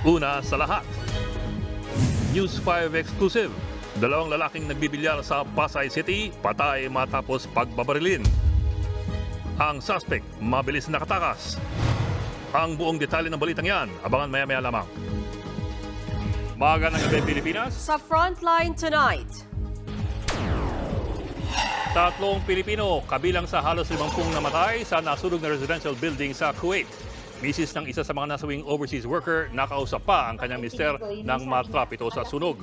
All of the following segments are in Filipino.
Una sa lahat, News 5 exclusive. Dalawang lalaking nagbibilyar sa Pasay City, patay matapos pagbabarilin. Ang suspect, mabilis nakatakas. Ang buong detalye ng balitang yan, abangan maya-maya lamang. Magandang gabi, Pilipinas. Sa Frontline tonight, Tatlong Pilipino, kabilang sa halos 50 namatay sa nasunog na residential building sa Kuwait. Misis ng isa sa mga nasawing overseas worker, nakausap pa ang kanyang mister nang matrap ito sa sunog.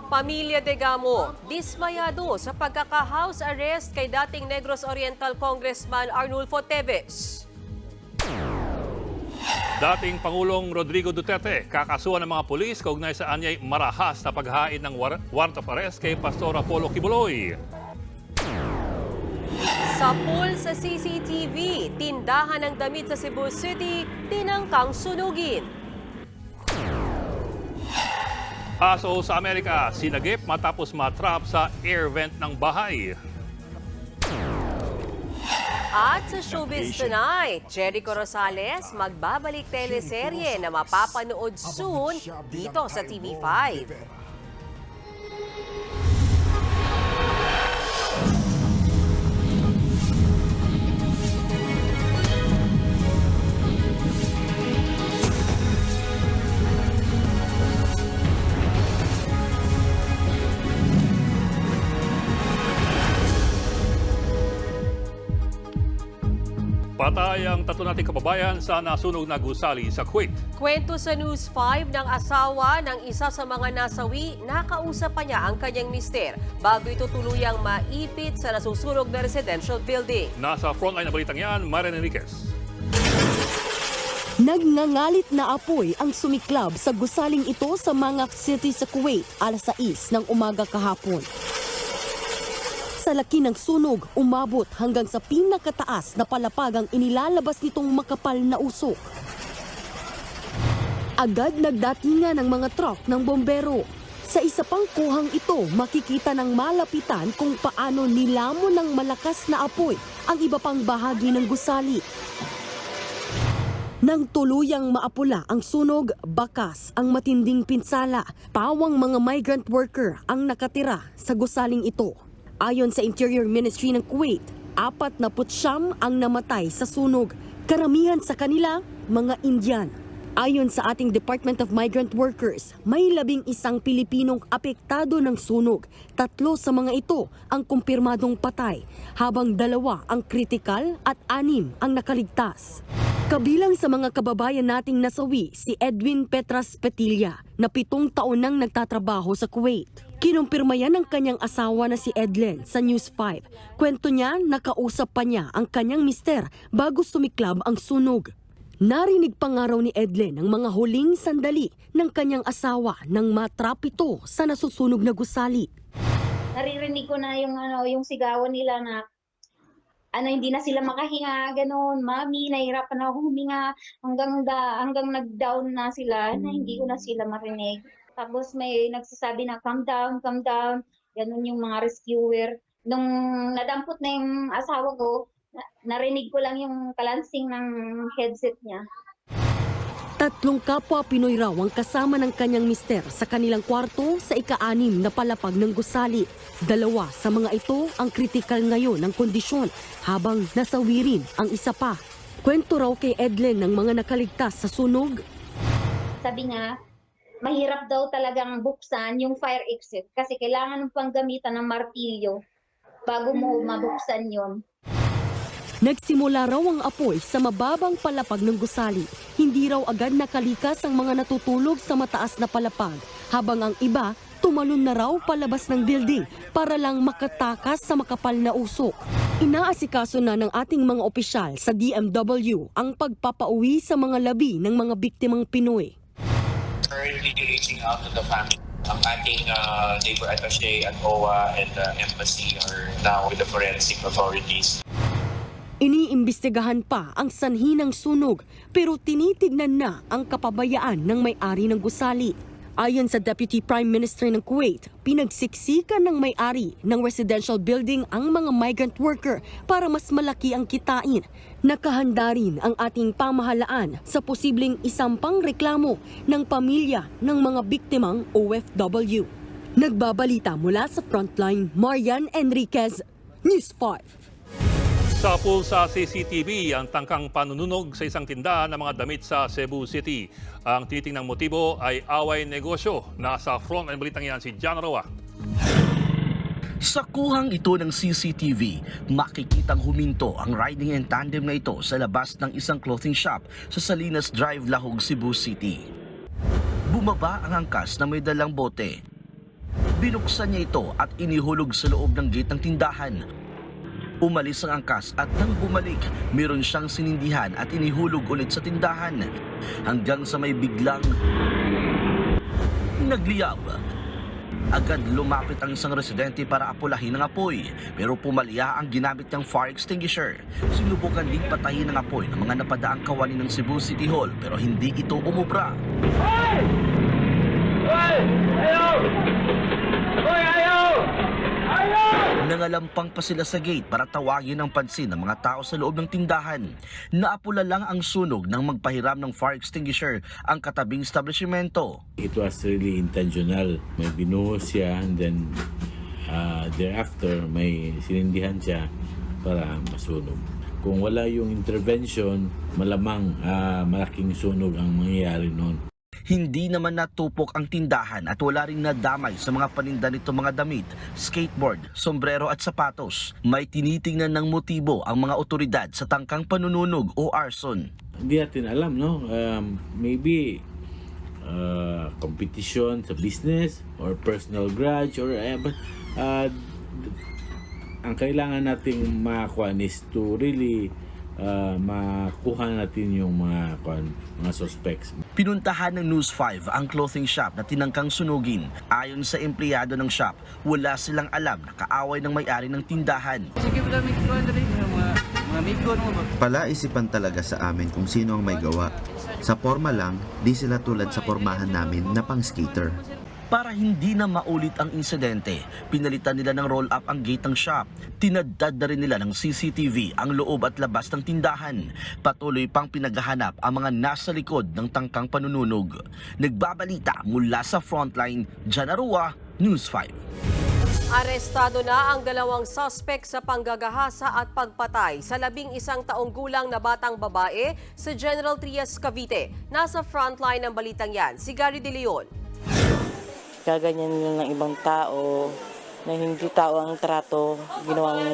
Pamilya Degamo, dismayado sa pagkaka-house arrest kay dating Negros Oriental Congressman Arnulfo Teves. Dating Pangulong Rodrigo Duterte, kakasuhan ng mga pulis kaugnay sa anyay marahas na paghain ng warrant of arrest kay Pastor Apollo Kibuloy. Sa pool sa CCTV, tindahan ng damit sa Cebu City, tinangkang sunugin. Aso sa Amerika, sinagip matapos matrap sa air vent ng bahay. At sa Showbiz Tonight, Jericho Rosales magbabalik teleserye na mapapanood soon dito sa TV5. Patay ang tatlo nating kababayan sa nasunog na gusali sa Kuwait. Kwento sa News 5 ng asawa ng isa sa mga nasawi, nakausap pa niya ang kanyang mister bago ito tuluyang maipit sa nasusunog na residential building. Nasa frontline na balitang yan, Marian Enriquez. Nagngangalit na apoy ang sumiklab sa gusaling ito sa Mangak City sa Kuwait alas 6 ng umaga kahapon. Sa laki ng sunog, umabot hanggang sa pinakataas na palapag ang inilalabas nitong makapal na usok. Agad nagdatingan ang mga truck ng bombero. Sa isa pang kuhang ito, makikita ng malapitan kung paano nilamon ng malakas na apoy ang iba pang bahagi ng gusali. Nang tuluyang maapula ang sunog, bakas ang matinding pinsala. Pawang mga migrant worker ang nakatira sa gusaling ito. Ayon sa Interior Ministry ng Kuwait, 49 ang namatay sa sunog. Karamihan sa kanila, mga Indian. Ayon sa ating Department of Migrant Workers, may 11 Pilipinong apektado ng sunog. 3 sa mga ito ang kumpirmadong patay, habang 2 ang kritikal at 6 ang nakaligtas. Kabilang sa mga kababayan nating nasawi si Edwin Petras Petilla na 7 taon nang nagtatrabaho sa Kuwait. Kinumpirma yan ng kanyang asawa na si Edlen sa News 5. Kwento niya, nakausap pa niya ang kanyang mister bago sumiklab ang sunog. Narinig pa nga raw ni Edlen ang mga huling sandali ng kanyang asawa nang matrap ito sa nasusunog na gusali. Naririnig ko na yung sigawan nila na hindi na sila makahinga, gano'n. Mami, nahihirapan ako huminga hanggang nag-down na sila na hindi ko na sila marinig. Tapos may nagsasabi na calm down, gano'n yung mga rescuer. Nung nadampot na yung asawa ko, narinig ko lang yung kalansing ng headset niya. 3 kapwa Pinoy raw ang kasama ng kanyang mister sa kanilang kwarto sa ika-6 na palapag ng gusali. 2 sa mga ito ang kritikal ngayon ng kondisyon habang nasawi rin ang isa pa. Kwento raw kay Edlen ng mga nakaligtas sa sunog. Sabi nga, mahirap daw talagang buksan yung fire exit kasi kailangan pang gamitan ng martilyo bago mo mabuksan yon. Nagsimula raw ang apoy sa mababang palapag ng gusali. Hindi raw agad nakalikas ang mga natutulog sa mataas na palapag, habang ang iba tumalon na raw palabas ng building para lang makatakas sa makapal na usok. Inaasikaso na ng ating mga opisyal sa DMW ang pagpapauwi sa mga labi ng mga biktimang Pinoy. Currently reaching out to the family. Ang ating labor attaché at OWA and the embassy are now with the forensic authorities. Iniimbestigahan pa ang sanhi ng sunog pero tinitignan na ang kapabayaan ng may-ari ng gusali. Ayon sa Deputy Prime Minister ng Kuwait, pinagsiksikan ng may-ari ng residential building ang mga migrant worker para mas malaki ang kitain. Nakahanda rin ang ating pamahalaan sa posibleng isampang reklamo ng pamilya ng mga biktimang OFW. Nagbabalita mula sa Frontline, Marian Enriquez, News 5. Sa pool sa CCTV, ang tangkang panununog sa isang tindahan ng mga damit sa Cebu City. Ang tinitingnang motibo ay away negosyo. Nasa front ang balitang yan si John Roa. Sa kuhang ito ng CCTV, makikitang huminto ang riding and tandem na ito sa labas ng isang clothing shop sa Salinas Drive, Lahog, Cebu City. Bumaba ang angkas na may dalang bote. Binuksan niya ito at inihulog sa loob ng gate ng tindahan. Umalis ang angkas at nang bumalik, meron siyang sinindihan at inihulog ulit sa tindahan hanggang sa may biglang nagliyab. Agad lumapit ang isang residente para apulahin ang apoy, pero pumalya ang ginamit niyang fire extinguisher. Sinubukan ding patayin ang apoy ng mga napadaang kawani ng Cebu City Hall pero hindi ito umubra. Nangalampang pa sila sa gate para tawagin ang pansin ng mga tao sa loob ng tindahan. Naapula lang ang sunog nang magpahiram ng fire extinguisher ang katabing establishmento. It was really intentional. May binuhos siya and then thereafter may sinindihan siya para masunog. Kung wala yung intervention, malamang malaking sunog ang mangyayari noon. Hindi naman natupok ang tindahan at wala ring nadamay sa mga paninda nito mga damit, skateboard, sombrero at sapatos. May tinitingnan ng motibo ang mga otoridad sa tangkang panununog o arson. Hindi natin alam, no? Maybe competition sa business or personal grudge or ang kailangan nating makakuha is to really makuha natin yung mga suspects. Pinuntahan ng News 5 ang clothing shop na tinangkang sunugin. Ayon sa empleyado ng shop, wala silang alam na kaaway ng may-ari ng tindahan. Palaisipan talaga sa amin kung sino ang may gawa. Sa forma lang, di sila tulad sa pormahan namin na pang skater. Para hindi na maulit ang insidente, pinalitan nila ng roll-up ang gate ng shop. Tinadtad na rin nila ng CCTV ang loob at labas ng tindahan. Patuloy pang pinaghahanap ang mga nasa likod ng tangkang panununog. Nagbabalita mula sa Frontline, John Roa, News 5. Arestado na ang dalawang suspect sa panggagahasa at pagpatay sa 11 taong gulang na batang babae sa General Trias, Cavite. Nasa frontline ng balitang yan, si Gary De Leon. Gaganyan nila ng ibang tao na hindi tao ang trato, ginawang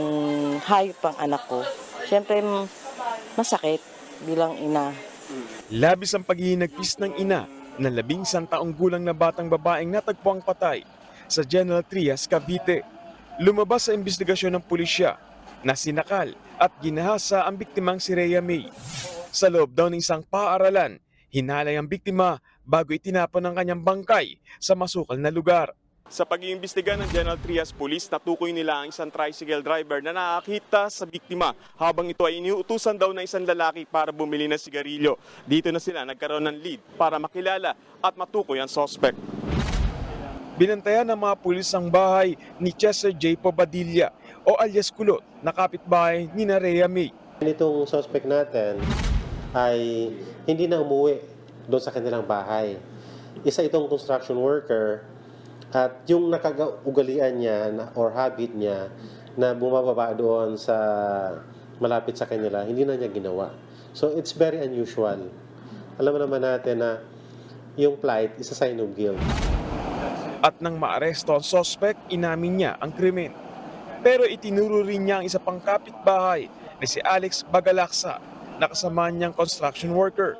hayop ang anak ko. Siyempre, masakit bilang ina. Labis ang paghihinagpis ng ina ng 11 taong gulang na batang babaeng natagpuang patay sa General Trias, Cavite. Lumabas sa investigasyon ng pulisya na sinakal at ginahasa ang biktimang si Rhea May. Sa loob daw ng isang paaralan, hinalay ang biktima bago itinapon ang kanyang bangkay sa masukal na lugar. Sa pag-iimbestiga ng General Trias Police, natukoy nila ang isang tricycle driver na nakakita sa biktima habang ito ay iniutusan daw ng isang lalaki para bumili ng sigarilyo. Dito na sila nagkaroon ng lead para makilala at matukoy ang suspect. Binantayan ng mga pulis ang bahay ni Chester J. Pobadilla o alias Kulot na kapitbahay ni Rhea May. Itong suspect natin ay hindi na umuwi doon sa kanilang bahay. Isa itong construction worker at yung nakagaugalian niya or habit niya na bumababa doon sa malapit sa kanila, hindi na niya ginawa. So it's very unusual. Alam mo naman natin na yung plight is a sign of guilt. At nang maaresto ang suspect, inamin niya ang krimen. Pero itinuro rin niya ang isa pang kapitbahay na si Alex Bagalaksa, nakasama niyang construction worker.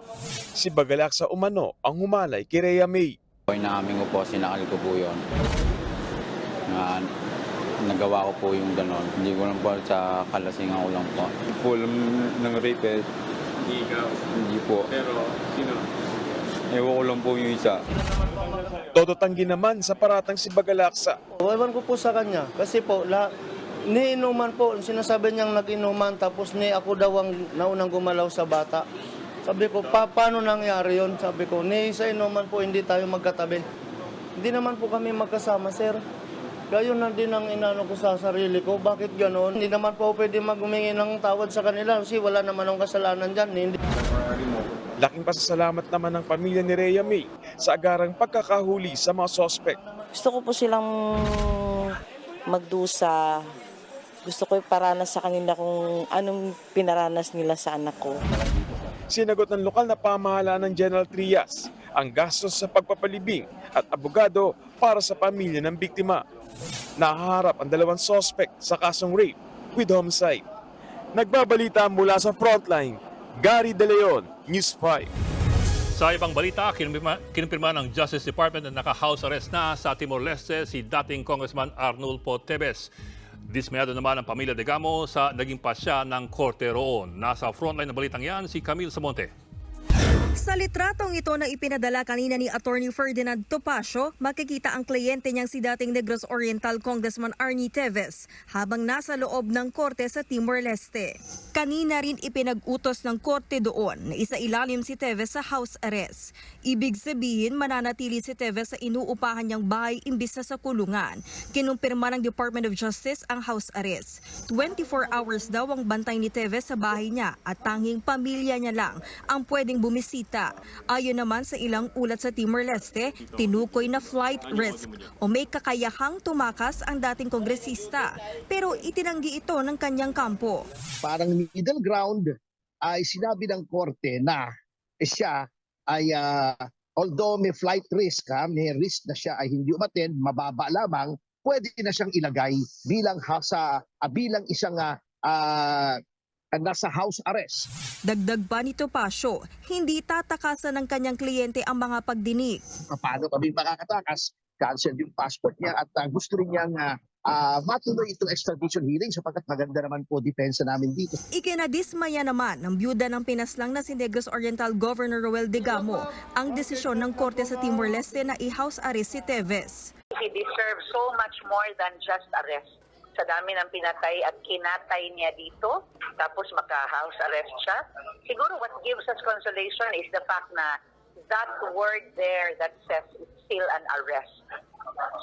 Si Bagalaksa umano ang humalay kay Rhea May. Namin ko po, sinakal ko po yun. Nagawa ko po yung ganon. Hindi ko lang po sa kalasingan ko lang po. Full ng rape. Hindi ikaw? Hindi po. Pero sino? Ewan ko lang po yung isa. Todo tanggi naman sa paratang si Bagalaksa. Ewan ko po sa kanya kasi po ni-inuman po, sinasabi niyang nag-inuman tapos ako daw ang naunang gumalaw sa bata. Sabi ko, paano nangyari yon? Sabi ko, sa inuman po hindi tayo magkatabi. Hindi naman po kami magkasama, sir. Kaya yun na din ang inano ko sa sarili ko. Bakit gano'n? Hindi naman po pwede maghumingi ng tawad sa kanila kasi wala naman ang kasalanan dyan. Hindi. Laking pasasalamat naman ng pamilya ni Rhea May sa agarang pagkakahuli sa mga sospek. Gusto ko po silang magdusa. Gusto ko iparanas sa kanila kung anong pinaranas nila sa anak ko. Sinagot ng lokal na pamahalaan ng General Trias ang gastos sa pagpapalibing at abogado para sa pamilya ng biktima. Nahaharap ang dalawang suspect sa kasong rape with homicide. Nagbabalita mula sa frontline, Gary De Leon, News 5. Sa ibang balita, kinumpirma ng Justice Department na naka-house arrest na sa Timor-Leste si dating Congressman Arnulfo Teves. Dismayado naman ang pamilya de Gamo sa naging pasya ng korte roon. Nasa frontline ng balitang yan si Camille Samonte. Sa litratong ito na ipinadala kanina ni Attorney Ferdinand Topacio, makikita ang kliyente niyang si dating Negros Oriental Congressman Arnie Teves habang nasa loob ng korte sa Timor-Leste. Kanina rin ipinag-utos ng korte doon na isailalim si Teves sa house arrest. Ibig sabihin mananatili si Teves sa inuupahan niyang bahay imbis na sa kulungan. Kinumpirma ng Department of Justice ang house arrest. 24 hours daw ang bantay ni Teves sa bahay niya at tanging pamilya niya lang ang pwedeng bumisita. Ayon naman sa ilang ulat sa Timor-Leste, tinukoy na flight risk o may kakayahang tumakas ang dating kongresista. Pero itinanggi ito ng kanyang kampo. Parang middle ground ay sinabi ng korte na siya ay although may flight risk, may risk na siya ay hindi umattend, mababa lamang, pwede na siyang ilagay bilang isang nasa house arrest. Dagdag pa ni Topacio, hindi tatakasan ng kanyang kliyente ang mga pagdinig. Paano kami makakatakas? Cancel yung passport niya at gusto rin niyang matuloy itong extradition hearing sapagkat maganda naman po depensa namin dito. Ikinadismaya naman ng byuda ng pinaslang na si Negros Oriental Governor Roel de Gamo ang desisyon ng korte sa Timor-Leste na i-house arrest si Teves. He deserves so much more than just arrest. Sa dami ng pinatay at kinatay niya dito, tapos maka-house arrest siya. Siguro what gives us consolation is the fact na that word there that says it's still an arrest.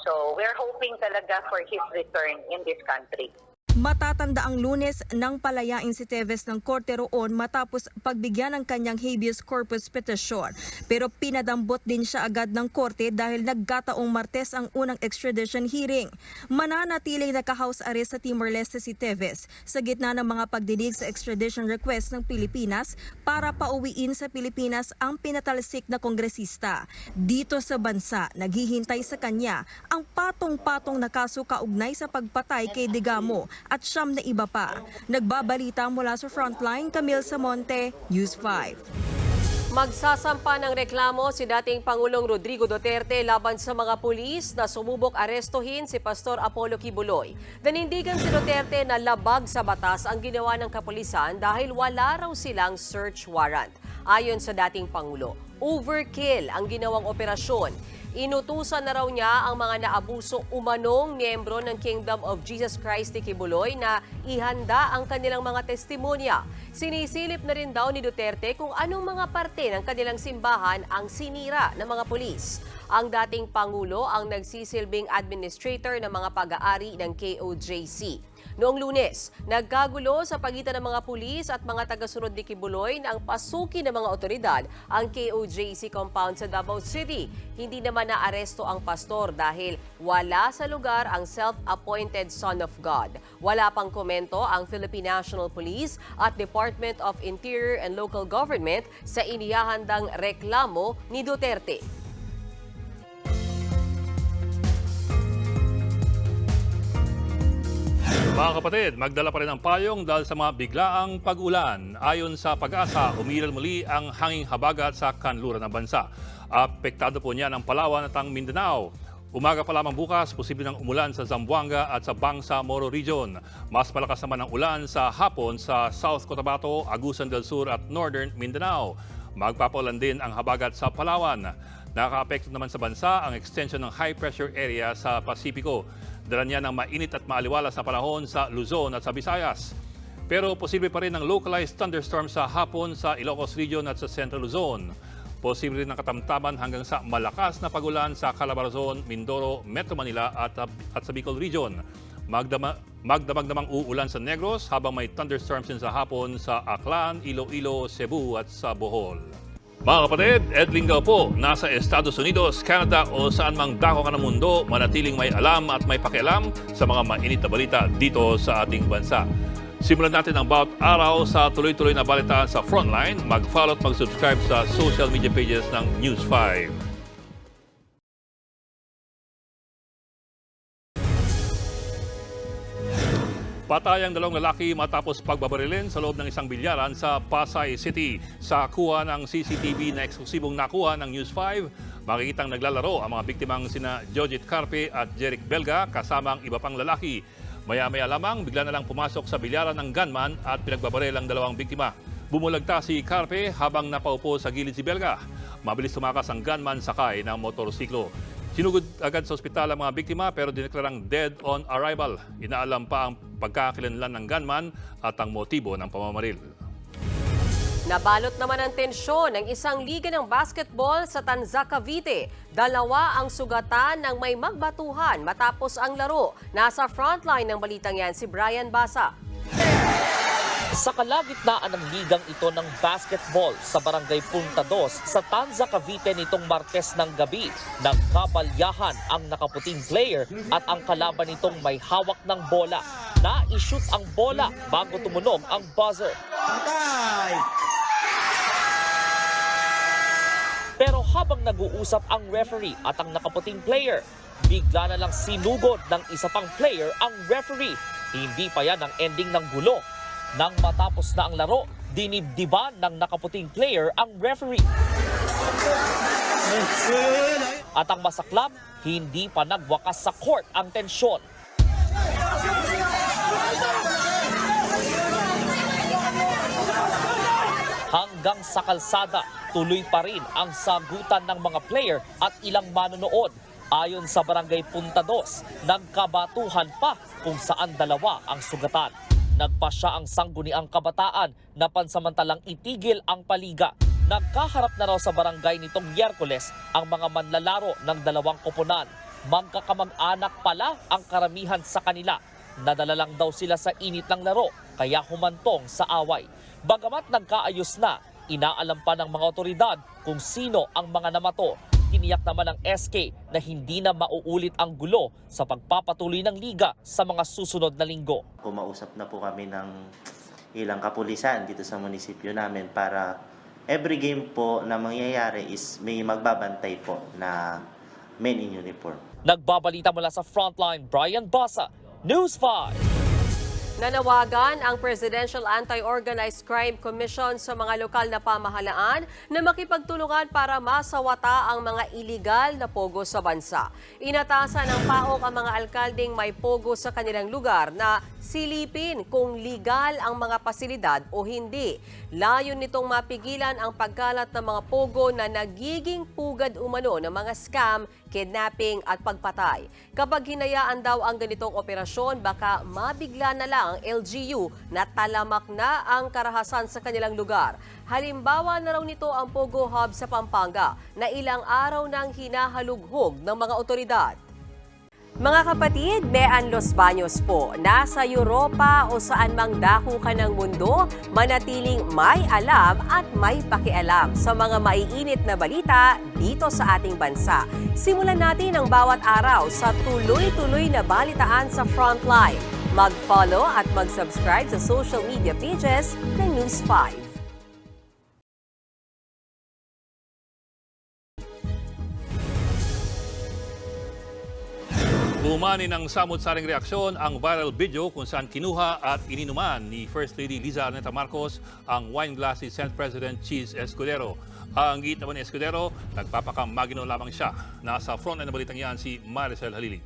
So we're hoping talaga for his return in this country. Matatanda ang Lunes nang palayain si Teves ng korte roon matapos pagbigyan ng kanyang habeas corpus petition. Pero pinadambot din siya agad ng korte dahil nagkataong Martes ang unang extradition hearing. Mananatiling naka-house arrest sa Timor-Leste si Teves sa gitna ng mga pagdinig sa extradition request ng Pilipinas para pauwiin sa Pilipinas ang pinatalsik na kongresista. Dito sa bansa, naghihintay sa kanya ang patong-patong na kaso kaugnay sa pagpatay kay De Gamo at siyam na iba pa. Nagbabalita mula sa Frontline, Camille Samonte, News 5. Magsasampa ng reklamo si dating Pangulong Rodrigo Duterte laban sa mga pulis na sumubok arestuhin si Pastor Apollo Kibuloy. Nanindigan si Duterte na labag sa batas ang ginawa ng kapulisan dahil wala raw silang search warrant. Ayon sa dating Pangulo, overkill ang ginawang operasyon. Inutusan na raw niya ang mga naabuso umanong miyembro ng Kingdom of Jesus Christ ni Kibuloy na ihanda ang kanilang mga testimonya. Sinisilip na rin daw ni Duterte kung anong mga parte ng kanilang simbahan ang sinira ng mga pulis. Ang dating Pangulo ang nagsisilbing administrator ng mga pag-aari ng KOJC. Noong Lunes, nagkagulo sa pagitan ng mga pulis at mga tagasunod ni Kibuloy na ang pasukin ng mga otoridad ang KOJC compound sa Davao City. Hindi naman naaresto ang pastor dahil wala sa lugar ang self-appointed Son of God. Wala pang komento ang Philippine National Police at Department of Interior and Local Government sa inihahandang reklamo ni Duterte. Mga kapatid, magdala pa rin ang payong dahil sa mga biglaang pag-ulan. Ayon sa Pag-asa, umilal muli ang hanging habagat sa kanluran ng bansa. Apektado po niya ng Palawan at ang Mindanao. Umaga pa lamang bukas, posible ng umulan sa Zamboanga at sa Bangsamoro Region. Mas malakas naman ang ulan sa hapon sa South Cotabato, Agusan del Sur at Northern Mindanao. Magpapaulan din ang habagat sa Palawan. Nakaka-apekto naman sa bansa ang extension ng high pressure area sa Pasipiko. Dala niya ng mainit at maaliwalas na panahon sa Luzon at sa Visayas. Pero posible pa rin ang localized thunderstorm sa hapon sa Ilocos Region at sa Central Luzon. Posible rin ng katamtaman hanggang sa malakas na pagulan sa Calabarzon, Mindoro, Metro Manila at sa Bicol Region. Magdamag namang uulan sa Negros habang may thunderstorms din sa hapon sa Aklan, Iloilo, Cebu at sa Bohol. Mga kapatid, Ed Lingao po, nasa Estados Unidos, Canada o saan mang dako ka ng mundo, manatiling may alam at may pakialam sa mga mainit na balita dito sa ating bansa. Simulan natin ang bawat araw sa tuloy-tuloy na balitaan sa Frontline. Mag-follow at mag-subscribe sa social media pages ng News 5. Patay ang dalawang lalaki matapos pagbabarilin sa loob ng isang bilyaran sa Pasay City. Sa kuha ng CCTV na eksklusibong nakuha ng News 5, makikitang naglalaro ang mga biktimang sina Jojit Carpe at Jeric Belga kasama ang iba pang lalaki. Maya-maya lamang, bigla na lang pumasok sa bilyaran ng gunman at pinagbabaril ang dalawang biktima. Bumulagta si Carpe habang napaupo sa gilid si Belga. Mabilis tumakas ang gunman sakay ng motorsiklo. Sinugod agad sa ospital ang mga biktima pero dineklarang dead on arrival. Inaalam pa ang pagkakakilanlan ng gunman at ang motibo ng pamamaril. Nabalot naman ang tensyon ng isang liga ng basketball sa Tanza, Cavite. 2 ang sugatan ng may magbatuhan matapos ang laro. Nasa frontline ng balitang yan si Brian Basa. Sa kalagitnaan ng ligang ito ng basketball sa Barangay Punta 2 sa Tanza, Cavite nitong Martes ng gabi, nagkabalyahan ang nakaputing player at ang kalaban nitong may hawak ng bola. Na-shoot ang bola bago tumunog ang buzzer. Pero habang nag-uusap ang referee at ang nakaputing player, bigla na lang sinugod ng isa pang player ang referee. Hindi pa yan ang ending ng gulo. Nang matapos na ang laro, dinibdiban ng nakaputing player ang referee. At ang masaklap, hindi pa nagwakas sa court ang tensyon. Hanggang sa kalsada, tuloy pa rin ang sagutan ng mga player at ilang manonood. Ayon sa Barangay Punta 2, nagkabatuhan pa kung saan 2 ang sugatan. Nagpasya ang sangguniang kabataan na pansamantalang itigil ang paliga. Nagkaharap na raw sa barangay nitong Miyerkules ang mga manlalaro ng 2 koponan. Magkakamag-anak pala ang karamihan sa kanila. Nadala lang daw sila sa init ng laro kaya humantong sa away. Bagamat nagkaayos na, inaalam pa ng mga otoridad kung sino ang mga namato. Tiniyak naman ng SK na hindi na mauulit ang gulo sa pagpapatuloy ng liga sa mga susunod na linggo. Kumausap na po kami ng ilang kapulisan dito sa munisipyo namin para every game po na mangyayari is may magbabantay po na men in uniform. Nagbabalita mula sa Frontline, Brian Basa, News 5. Nanawagan ang Presidential Anti-Organized Crime Commission sa mga lokal na pamahalaan na makipagtulungan para masawata ang mga iligal na pogo sa bansa. Inatasan ng PAOK ang mga alkaldeng may pogo sa kanilang lugar na silipin kung legal ang mga pasilidad o hindi. Layon nitong mapigilan ang pagkalat ng mga pogo na nagiging pugad umano ng mga scam, kidnapping at pagpatay. Kapag hinayaan daw ang ganitong operasyon, baka mabigla na lang ang LGU na talamak na ang karahasan sa kanilang lugar. Halimbawa na raw nito ang Pogo Hub sa Pampanga na ilang araw nang hinahalughog ng mga otoridad. Mga kapatid, Mean Los Baños po. Nasa Europa o saan mang dako ka ng mundo, manatiling may alam at may pakialam sa mga maiinit na balita dito sa ating bansa. Simulan natin ang bawat araw sa tuloy-tuloy na balitaan sa Frontline. Mag-follow at mag-subscribe sa social media pages ng News 5. Bumani ng samot-saring reaksyon ang viral video kung saan kinuha at ininuman ni First Lady Liza Araneta Marcos ang wine glass ni Senate President Cheese Escudero. Ang git naman ni Escudero, nagpapakamagino lamang siya. Nasa front ng balitang yan si Maricel Halili.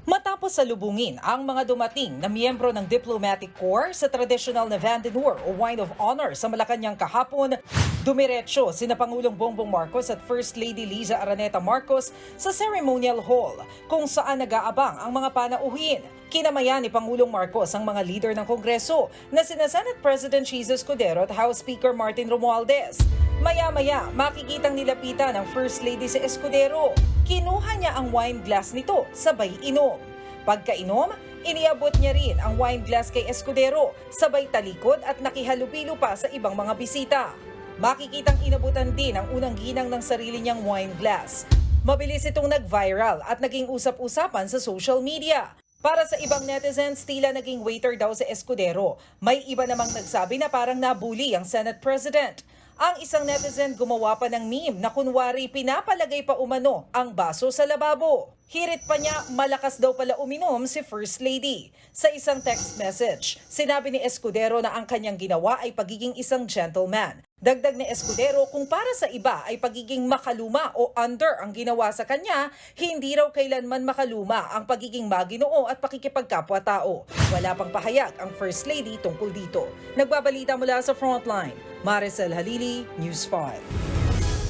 Matapos salubungin ang mga dumating na miyembro ng Diplomatic Corps sa traditional na Vandenour o Wine of Honor sa Malacanang kahapon, dumiretso sina Pangulong Bongbong Marcos at First Lady Liza Araneta Marcos sa Ceremonial Hall kung saan nag-aabang ang mga panauhin. Kinamayan ni Pangulong Marcos ang mga leader ng Kongreso na sina Senate President Cheese Escudero at House Speaker Martin Romualdez. Maya-maya, makikitang nilapitan ng First Lady si Escudero. Kinuha niya ang wine glass nito, sabay inom. Pagkainom, iniabot niya rin ang wine glass kay Escudero, sabay talikod at nakihalubilo pa sa ibang mga bisita. Makikitang inabutan din ang unang ginang ng sarili niyang wine glass. Mabilis itong nag-viral at naging usap-usapan sa social media. Para sa ibang netizens, tila naging waiter daw si Escudero. May iba namang nagsabi na parang nabully ang Senate President. Ang isang netizen gumawa pa ng meme na kunwari pinapalagay pa umano ang baso sa lababo. Hirit pa niya, malakas daw pala uminom si First Lady. Sa isang text message, sinabi ni Escudero na ang kanyang ginawa ay pagiging isang gentleman. Dagdag ni Escudero, kung para sa iba ay pagiging makaluma o under ang ginawa sa kanya, hindi raw kailanman makaluma ang pagiging maginoo at pakikipagkapwa-tao. Wala pang pahayag ang First Lady tungkol dito. Nagbabalita mula sa Frontline, Maricel Halili, News 5.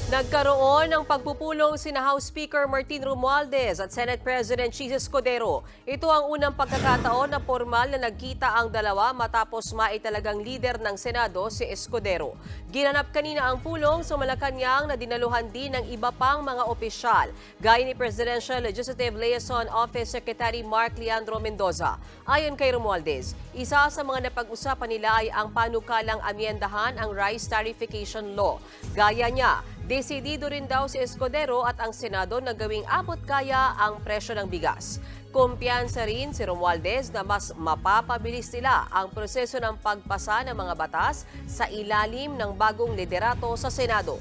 Nagkaroon ng pagpupulong sina House Speaker Martin Romualdez at Senate President Chis Escudero. Ito ang unang pagkakataon na formal na nagkita ang dalawa matapos maitalagang leader ng Senado si Escudero. Ginanap kanina ang pulong sa Malacanang na dinaluhan din ng iba pang mga opisyal, gaya ni Presidential Legislative Liaison Office Secretary Mark Leandro Mendoza. Ayon kay Romualdez, isa sa mga napag-usapan nila ay ang panukalang amyendahan ang rice tariffication law. Gaya niya, desidido rin daw si Escudero at ang Senado na gawing abot kaya ang presyo ng bigas. Kumpiyansa rin si Romualdez na mas mapapabilis nila ang proseso ng pagpasa ng mga batas sa ilalim ng bagong liderato sa Senado.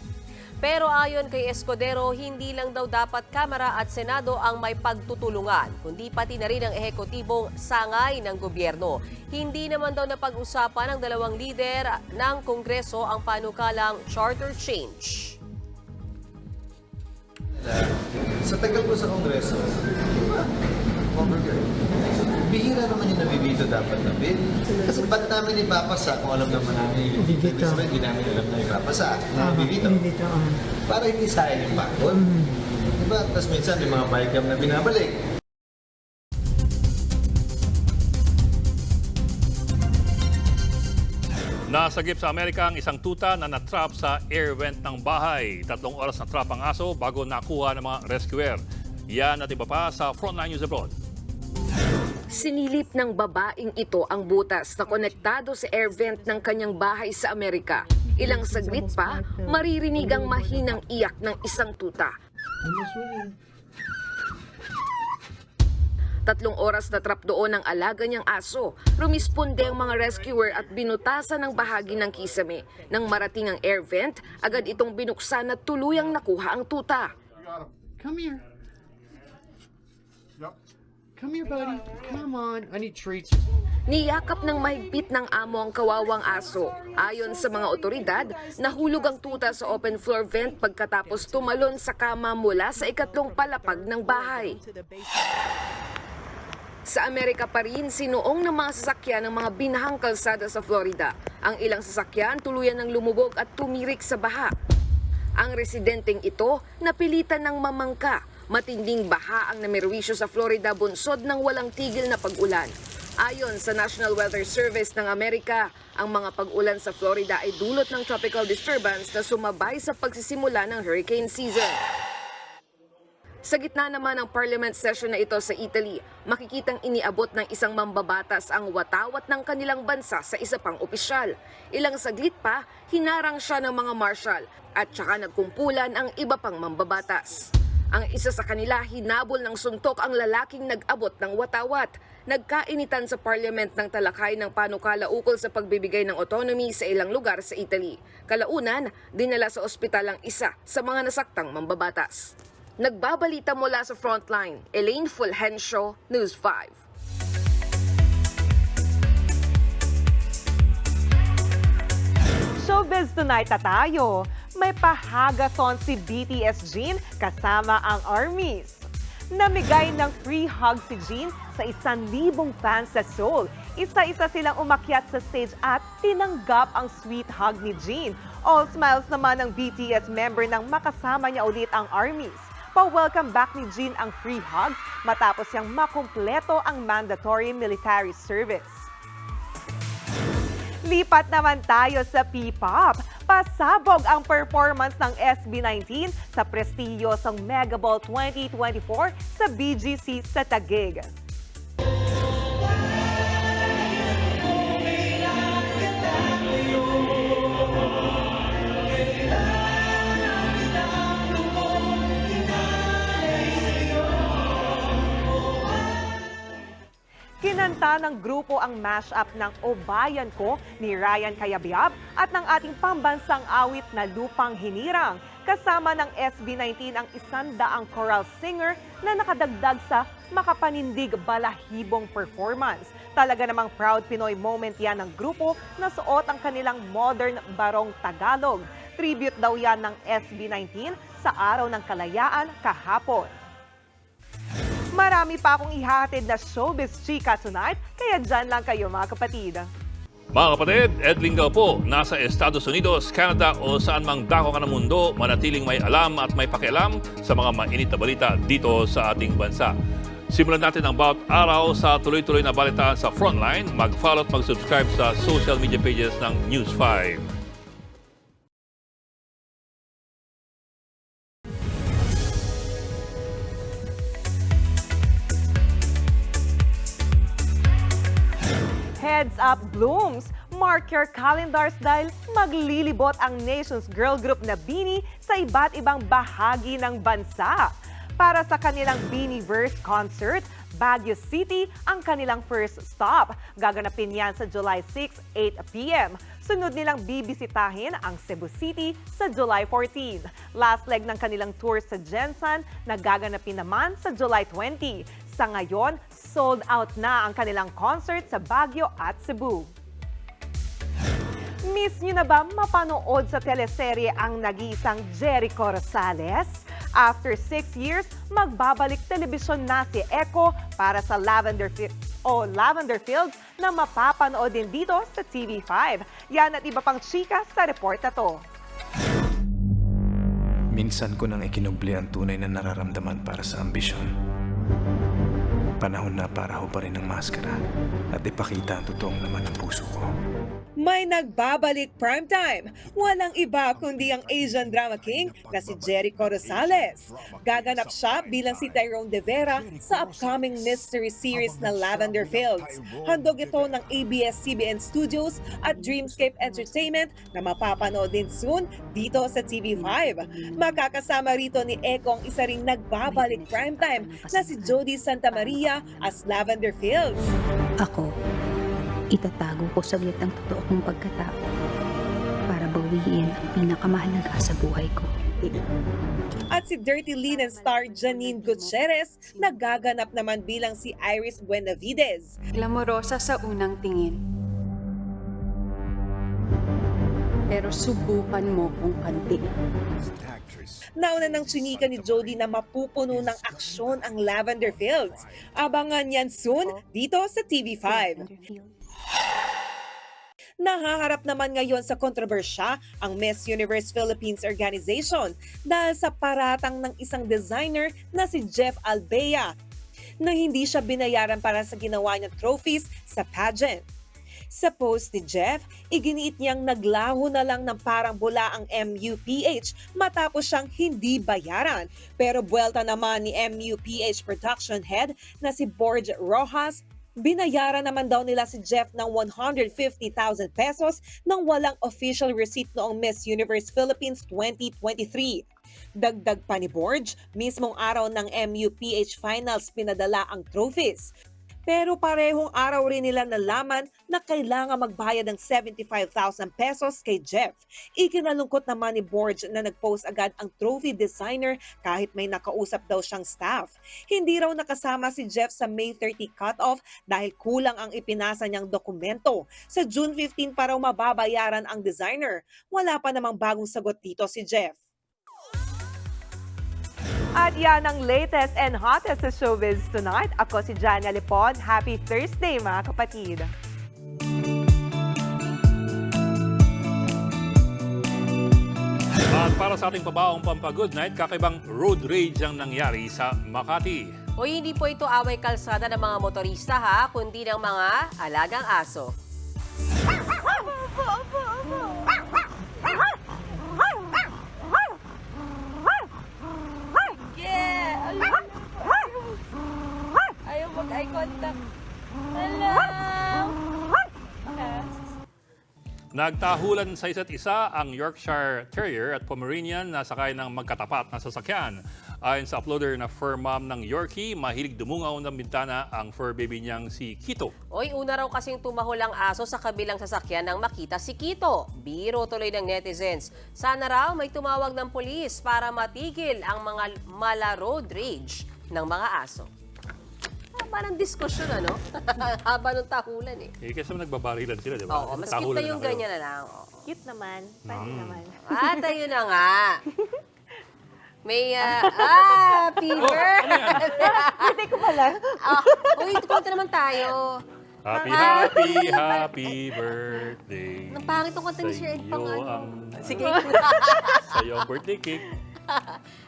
Pero ayon kay Escudero, hindi lang daw dapat Kamara at Senado ang may pagtutulungan, kundi pati na rin ang ehekutibong sangay ng gobyerno. Hindi naman daw napag-usapan ng dalawang lider ng Kongreso ang panukalang charter change. Sa tagal ko sa Kongreso, bihira naman yung nabibito dapat na bill. Kasi ba't namin ipapasa kung alam naman namin yung bibito? Hindi namin alam na ipapasa. Bibito. Para hindi sayang yung bakod. Diba? Tapos minsan may mga bike na binabalik. Nasagip sa Amerika ang isang tuta na natrap sa air vent ng bahay. 3 oras na trap ang aso bago nakuha ng mga rescuer. Yan at iba pa sa Frontline News Abroad. Sinilip ng babaeng ito ang butas na konektado sa air vent ng kanyang bahay sa Amerika. Ilang saglit pa, maririnig ang mahinang iyak ng isang tuta. 3 oras na trap doon ang alaga niyang aso. Rumisponde ang mga rescuer at binutasan ng bahagi ng kisame. Nang marating ang air vent, agad itong binuksan at tuluyang nakuha ang tuta. Come here. Come here, buddy. Come on. I need treats. Niyakap ng mahigpit ng amo ang kawawang aso. Ayon sa mga otoridad, nahulog ang tuta sa open floor vent pagkatapos tumalon sa kama mula sa 2 palapag ng bahay. Sa Amerika pa rin, sinuong ng mga sasakyan ng mga binahang kalsada sa Florida. Ang ilang sasakyan tuluyan ng lumubog at tumirik sa baha. Ang residenteng ito napilitan ng mamangka. Matinding baha ang namerwisyo sa Florida bunsod ng walang tigil na pag-ulan. Ayon sa National Weather Service ng Amerika, ang mga pag-ulan sa Florida ay dulot ng tropical disturbance na sumabay sa pagsisimula ng hurricane season. Sa gitna naman ng parliament session na ito sa Italy, makikitang iniabot ng isang mambabatas ang watawat ng kanilang bansa sa isa pang opisyal. Ilang saglit pa, hinarang siya ng mga marshal at saka nagkumpulan ang iba pang mambabatas. Ang isa sa kanila hinabol ng suntok ang lalaking nag-abot ng watawat. Nagkainitan sa parliament ng talakay ng panukala ukol sa pagbibigay ng autonomy sa ilang lugar sa Italy. Kalaunan, dinala sa ospital ang isa sa mga nasaktang mambabatas. Nagbabalita mula sa Frontline, Elaine Fulgencio, News 5. Showbiz tonight na tayo. May pahagathon si BTS Jin kasama ang ARMYs. Namigay ng free hug si Jin sa 1,000 fans sa Seoul. Isa-isa silang umakyat sa stage at tinanggap ang sweet hug ni Jin. All smiles naman ng BTS member nang makasama niya ulit ang ARMYs. Pa-welcome back ni Jin ang free hugs matapos niyang makumpleto ang mandatory military service. Lipat naman tayo sa P-pop. Pasabog ang performance ng SB19 sa prestiyosong Mega Ball 2024 sa BGC sa Taguig. Kinanta ng grupo ang mashup ng O Bayan Ko ni Ryan Cayabyab at ng ating pambansang awit na Lupang Hinirang. Kasama ng SB19 ang 100 choral singer na nakadagdag sa makapanindig balahibong performance. Talaga namang proud Pinoy moment yan ng grupo na suot ang kanilang modern barong Tagalog. Tribute daw yan ng SB19 sa Araw ng Kalayaan kahapon. Marami pa akong ihahatid na showbiz chika tonight, kaya dyan lang kayo mga kapatid. Mga kapatid, Ed Lingaw po, nasa Estados Unidos, Canada o saan mang dako ka ng mundo, manatiling may alam at may pakialam sa mga mainit na balita dito sa ating bansa. Simulan natin ang bawat araw sa tuloy-tuloy na balitaan sa Frontline. Mag-follow at mag-subscribe sa social media pages ng News 5. Heads Up Blooms! Mark your calendars dahil maglilibot ang nation's girl group na BINI sa iba't ibang bahagi ng bansa. Para sa kanilang BINIverse concert, Baguio City ang kanilang first stop. Gaganapin yan sa July 6, 8 p.m. Sunod nilang bibisitahin ang Cebu City sa July 14. Last leg ng kanilang tour sa Jensan na gaganapin naman sa July 20. Sa ngayon, sold out na ang kanilang concert sa Baguio at Cebu. Miss niyo na ba mapanood sa teleserye ang nag-iisang Jericho Rosales? After 6 years, magbabalik telebisyon na si Echo para sa Lavender Fields na mapapanood din dito sa TV5. Yan at iba pang chika sa report na to. Minsan ko nang ikinubli ang tunay na nararamdaman para sa ambisyon. Panahon na para ho pa rin ng maskara at ipakita ang totoong laman ng puso ko. May nagbabalik primetime. Walang iba kundi ang Asian drama king na si Jericho Rosales. Gaganap siya bilang si Tyrone De Vera sa upcoming mystery series na Lavender Fields. Handog ito ng ABS-CBN Studios at Dreamscape Entertainment na mapapanood din soon dito sa TV5. Makakasama rito ni Echo ang isa ring nagbabalik primetime na si Jody Santa Maria as Lavender Fields. Ako, itatago ko saglit ang totoo kong pagkatao para bawiin ang pinakamahalaga sa buhay ko. At si Dirty Linen star Janine Gutierrez nagaganap naman bilang si Iris Buenavides. Glamorosa sa unang tingin. Pero subukan mo kung kanti. Nauna ng chinika ni Jody na mapupuno ng aksyon ang Lavender Fields. Abangan yan soon dito sa TV5. Nahaharap naman ngayon sa kontrobersya ang Miss Universe Philippines Organization dahil sa paratang ng isang designer na si Jeff Albea na hindi siya binayaran para sa ginawa niyang trophies sa pageant. Sa post ni Jeff, iginiit niyang naglaho na lang ng parang bula ang MUPH matapos siyang hindi bayaran. Pero buwelta naman ni MUPH production head na si Borge Rojas, binayaran naman daw nila si Jeff ng 150,000 pesos nang walang official receipt noong Miss Universe Philippines 2023. Dagdag pa ni Borge, mismong araw ng MUPH finals pinadala ang trophies. Pero parehong araw rin nila nalaman na kailangan magbayad ng 75,000 pesos kay Jeff. Ikinalungkot naman ni Borge na nag-post agad ang trophy designer kahit may nakausap daw siyang staff. Hindi raw nakasama si Jeff sa May 30 cutoff dahil kulang ang ipinasa niyang dokumento. Sa June 15 pa raw mababayaran ang designer. Wala pa namang bagong sagot dito si Jeff. At yan ang latest and hottest sa showbiz tonight. Ako si Jania Lipon. Happy Thursday mga kapatid! At para sa ating pabaong Pampa-Good Night, kakaibang road rage ang nangyari sa Makati. O hindi po ito away kalsada ng mga motorista ha, kundi ng mga alagang aso. Nagtahulan sa isa't isa ang Yorkshire Terrier at Pomeranian na sakay ng magkatapat na sasakyan. Ayon sa uploader na fur mom ng Yorkie, mahilig dumungaw ng bintana ang fur baby niyang si Kito. Oy, una raw kasing tumahol ang aso sa kabilang sasakyan nang makita si Kito. Biro tuloy ng netizens. Sana raw may tumawag ng pulis para matigil ang mga mala-road rage ng mga aso. Haba ng diskusyon, ano? Haba ng tahulan eh. Kasi nagbabarilan sila, di ba? Oo, mas cute na yung ganyan na lang. Oo. Cute naman. Pwede naman. At ayun na nga. May happy birthday ko pala. Uy, kumanta naman tayo. Happy birthday. Ang pangit ang kanta ni Sir Ed pang sige. Sa'yo ang birthday cake.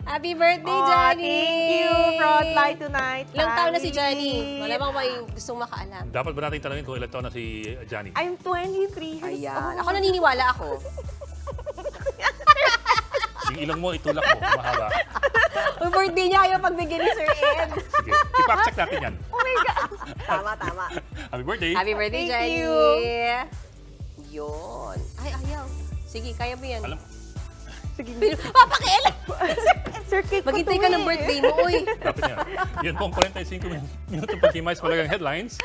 Happy birthday, Aw, Johnny! thank you. Frontline tonight. Ilang taon na si Johnny? Johnny? Malamang may gustong makaalam. Dapat ba natin tanongin kung ilang taon na si Johnny? I'm 23 years Ayan. old. Ako naniniwala ako. Yung ilong mo, itulak mo. Mahaba. Yung birthday niya, ayaw pagbigyan ni Sir Ed. Sige. I-fact-check natin yan. Oh my God. Tama. Happy birthday. Happy birthday, Thank Johnny. you. Yun. Ay, ayaw. Sige, kaya mo yan. Alam, Sige. Papakialam! Sir, cake ko Maghintay to ka ng eh. birthday mo, uy. dapat yan. Yan po ang 45 minuto pagkimais palagang headlines.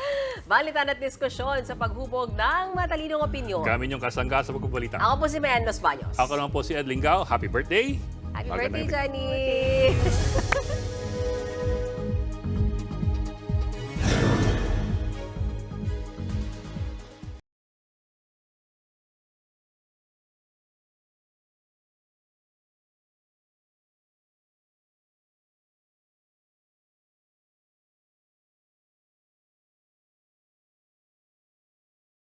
Balitan at diskusyon sa paghubog ng matalinong opinyon. Gamit yung kasangga sa pagkubalita. Ako po si Mayan Los Baños. Ako naman po si Ed Lingao. Happy birthday. Happy Magandang birthday, gabi. Johnny!